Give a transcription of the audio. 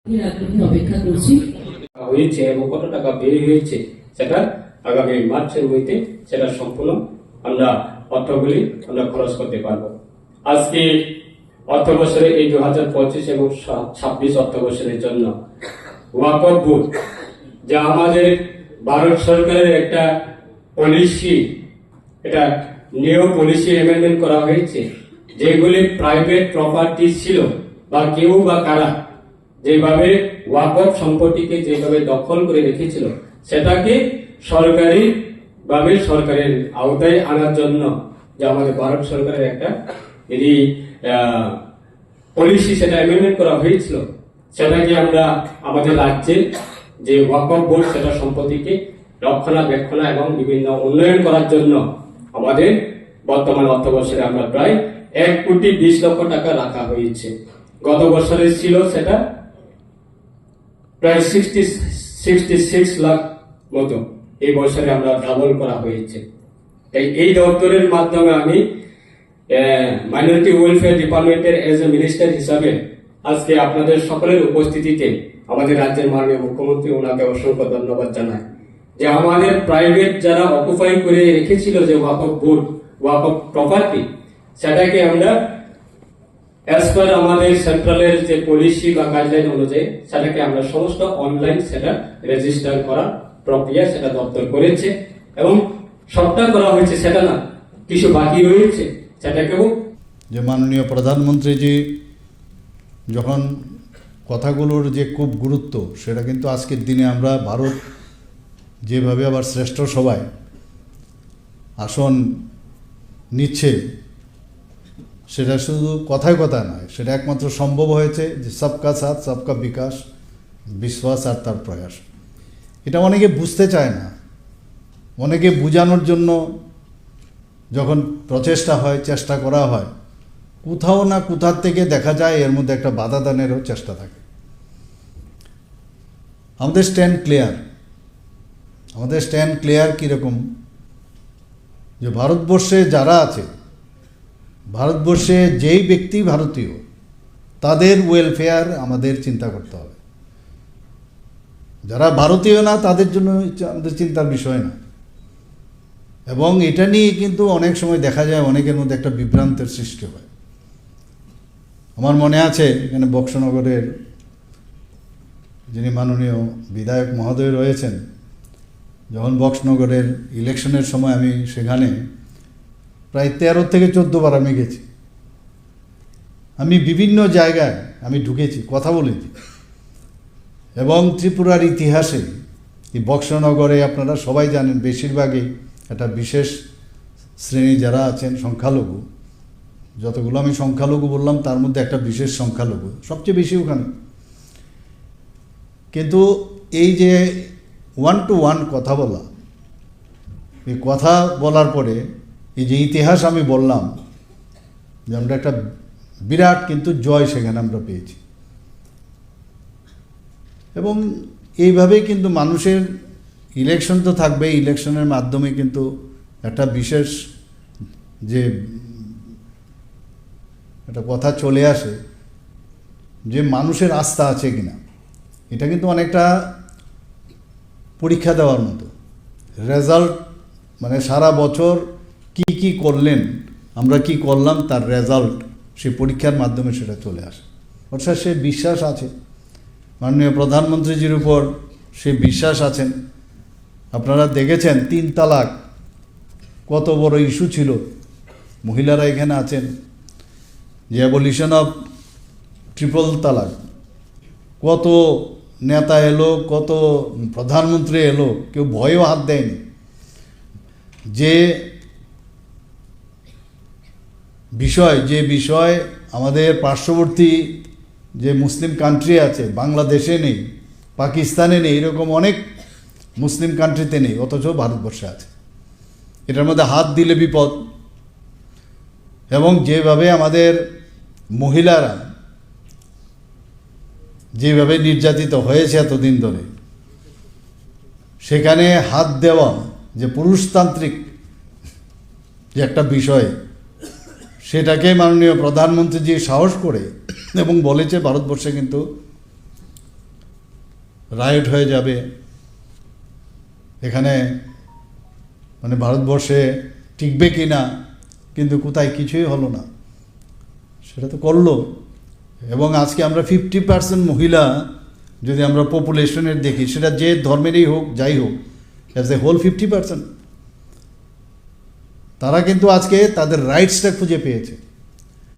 অপেক্ষা করছি হয়েছে এবং কত টাকা ব্যয় হয়েছে সেটা আগামী মার্চের মধ্যে সেটা সম্পূর্ণ আমরা অর্থগুলি আমরা খরচ করতে পারবো। আজকে অর্থ বছরে এই 2025 এবং 26 অর্থ বছরের জন্য ওয়াকফ বোর্ড যা আমাদের ভারত সরকারের একটা পলিসি, এটা নিউ পলিসি অ্যামেন্ডমেন্ট করা হয়েছে, যেগুলি প্রাইভেট প্রপার্টি ছিল বা কেউ বা কারা যেভাবে ওয়াকফ সম্পত্তিকে যেভাবে দখল করে রেখেছিল সেটাকে সরকারি ভাবে সরকারের আওতায় আনার জন্য যে আমাদের ভারত সরকারের একটা পলিসি সেটা অ্যামেন্ডমেন্ট করা হয়েছিল, সেটাকে আমরা আমাদের রাজ্যে যে ওয়াকফ বোর্ড সেটা সম্পত্তিকে রক্ষণাবেক্ষণ এবং বিভিন্ন উন্নয়ন করার জন্য আমাদের বর্তমান অর্থ বছরে আমরা প্রায় 1,20,00,000 টাকা রাখা হয়েছে। গত বছরে ছিল সেটা প্রায় 66 লাখ মতো, এই বছরে আমরা ডাবল করা হয়েছে। তাই এই দপ্তরের মাধ্যমে আমি মাইনরিটি ওয়েলফেয়ার ডিপার্টমেন্টের এজ এ মিনিস্টার হিসাবে আজকে আপনাদের সকলের উপস্থিতিতে আমাদের রাজ্যের মাননীয় মুখ্যমন্ত্রী ওনাকে অসংখ্য ধন্যবাদ জানাই যে আমাদের প্রাইভেট যারা অকুপাই করে রেখেছিল যে ওয়াকফ বোর্ড ওয়াকফ প্রপার্টি, সেটাকে আমরা অ্যাজ পার আমাদের সেন্ট্রালের যে পলিসি বা গাইডলাইন অনুযায়ী সেটাকে আমরা সমস্ত অনলাইন সেটা রেজিস্টার করার প্রক্রিয়া সেটা দপ্তর করেছে এবং সবটা করা হয়েছে, সেটা না কিছু বাকি রয়েছে সেটাকেও। যে মাননীয় প্রধানমন্ত্রীজি যখন কথাগুলোর যে খুব গুরুত্ব সেটা কিন্তু আজকের দিনে আমরা ভারত যেভাবে আবার শ্রেষ্ঠ সভায় আসন নিচ্ছে সেটা শুধু কথায় কথায় নয়, সেটা একমাত্র সম্ভব হয়েছে যে সবকা সাথ সবকা বিকাশ, বিশ্বাস আর তার প্রয়াস। এটা অনেকে বুঝতে চায় না, অনেকে বোঝানোর জন্য যখন প্রচেষ্টা হয়, চেষ্টা করা হয়, কোথাও না কোথার থেকে দেখা যায় এর মধ্যে একটা বাধা দানেরও চেষ্টা থাকে। আমাদের স্ট্যান্ড ক্লিয়ার কীরকম, যে ভারতবর্ষে যারা আছে, ভারতবর্ষে যেই ব্যক্তি ভারতীয় তাদের ওয়েলফেয়ার আমাদের চিন্তা করতে হবে। যারা ভারতীয় না তাদের জন্য আমাদের চিন্তার বিষয় না। এবং এটা নিয়ে কিন্তু অনেক সময় দেখা যায় অনেকের মধ্যে একটা বিভ্রান্তের সৃষ্টি হয়। আমার মনে আছে এখানে বক্সনগরের যিনি মাননীয় বিধায়ক মহোদয় রয়েছেন, যখন বক্সনগরের ইলেকশনের সময় আমি সেখানে প্রায় 13 থেকে 14 বার আমি গেছি। আমি বিভিন্ন জায়গায় আমি ঢুকেছি, কথা বলেছি। এবং ত্রিপুরার ইতিহাসে এই বক্সনগরে আপনারা সবাই জানেন বেশিরভাগই একটা বিশেষ শ্রেণী যারা আছেন সংখ্যালঘু, যতগুলো আমি সংখ্যালঘু বললাম তার মধ্যে একটা বিশেষ সংখ্যালঘু সবচেয়ে বেশি ওখানে। কিন্তু এই যে 1-to-1 কথা বলা, এই কথা বলার পরে এই যে ইতিহাস আমি বললাম যে আমরা একটা বিরাট কিন্তু জয় সেখানে আমরা পেয়েছি। এবং এইভাবেই কিন্তু মানুষের ইলেকশন তো থাকবে, ইলেকশনের মাধ্যমে কিন্তু একটা বিশেষ যে একটা কথা চলে আসে যে মানুষের আস্থা আছে কিনা, এটা কিন্তু অনেকটা পরীক্ষা দেওয়ার মতো। রেজাল্ট মানে সারা বছর কি করলেন, আমরা কি করলাম তার রেজাল্ট সেই পরীক্ষার মাধ্যমে সেটা চলে আসে। অর্থাৎ সে বিশ্বাস আছে মাননীয় প্রধানমন্ত্রীজির উপর, সে বিশ্বাস আছেন। আপনারা দেখেছেন 3 তালাক কত বড় ইস্যু ছিল, মহিলারা এখানে আছেন। যে অ্যাবলিশন অফ ট্রিপল তালাক, কত নেতা এলো, কত প্রধানমন্ত্রী এলো, কেউ ভয়েও হাত দেয়নি। যে বিষয় আমাদের পার্শ্ববর্তী যে মুসলিম কান্ট্রি আছে, বাংলাদেশে নেই, পাকিস্তানে নেই, এরকম অনেক মুসলিম কান্ট্রিতে নেই, অথচ ভারতবর্ষে আছে। এটার মধ্যে হাত দিলে বিপদ। এবং যেভাবে আমাদের মহিলারা যেভাবে নির্যাতিত হয়েছে এতদিন ধরে, সেখানে হাত দেওয়া যে পুরুষতান্ত্রিক যে একটা বিষয়, সেটাকে মাননীয় প্রধানমন্ত্রীজি সাহস করে এবং বলেছে ভারতবর্ষে কিন্তু রায়ট হয়ে যাবে, এখানে মানে ভারতবর্ষে টিকবে কি না, কিন্তু কোথায় কিছুই হলো না, সেটা তো করলো। এবং আজকে আমরা 50% মহিলা যদি আমরা পপুলেশনের দেখি, সেটা যে ধর্মেরই হোক যাই হোক, অ্যাজ এ হোল 50%, তারা কিন্তু আজকে তাদের রাইটসটা খুঁজে পেয়েছে।